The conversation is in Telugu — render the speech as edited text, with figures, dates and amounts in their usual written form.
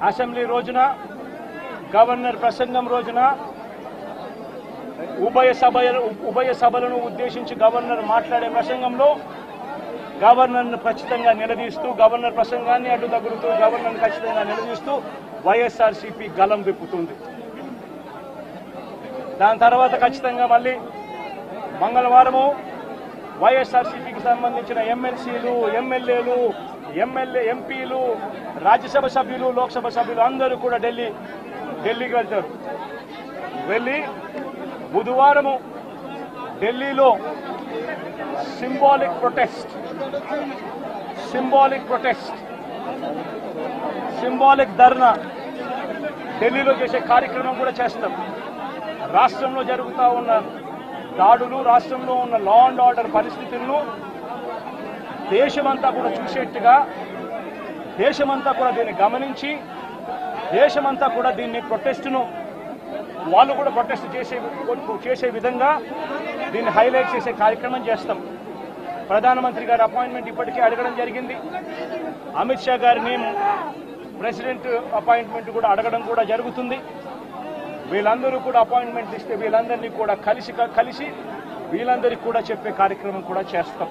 అసెంబ్లీ రోజున గవర్నర్ ప్రసంగం రోజున ఉభయ సభలను ఉద్దేశించి గవర్నర్ మాట్లాడే ప్రసంగంలో గవర్నర్ను ఖచ్చితంగా నిలదీస్తూ గవర్నర్ ప్రసంగాన్ని అడ్డు తగులుతూ గవర్నర్ను ఖచ్చితంగా నిలదీస్తూ వైఎస్ఆర్సీపీ గలం విప్పుతుంది. దాని తర్వాత ఖచ్చితంగా మళ్ళీ మంగళవారము వైఎస్ఆర్సీపీకి సంబంధించిన ఎమ్మెల్సీలు, ఎమ్మెల్యేలు, ఎంపీలు, రాజ్యసభ సభ్యులు, లోక్సభ సభ్యులు అందరూ కూడా ఢిల్లీకి వెళ్తారు. వెళ్ళి బుధవారము ఢిల్లీలో సింబాలిక్ ధర్నా ఢిల్లీలో చేసే కార్యక్రమం కూడా చేస్తాం. రాష్ట్రంలో జరుగుతూ ఉన్న దాడులు, రాష్ట్రంలో ఉన్న లా అండ్ ఆర్డర్ పరిస్థితులను దేశమంతా కూడా చూసేట్టుగా, దేశమంతా కూడా దీన్ని గమనించి, దేశమంతా కూడా దీన్ని ప్రొటెస్ట్ను వాళ్ళు కూడా ప్రొటెస్ట్ చేసే విధంగా దీన్ని హైలైట్ చేసే కార్యక్రమం చేస్తాం. ప్రధానమంత్రి గారి అపాయింట్మెంట్ ఇప్పటికే అడగడం జరిగింది. అమిత్ షా గారిని ప్రెసిడెంట్ అపాయింట్మెంట్ కూడా అడగడం కూడా జరుగుతుంది. వీళ్ళందరూ కూడా అపాయింట్మెంట్ ఇస్తే వీళ్ళందరినీ కూడా కలిసి వీళ్ళందరికీ కూడా చెప్పే కార్యక్రమం కూడా చేస్తాం.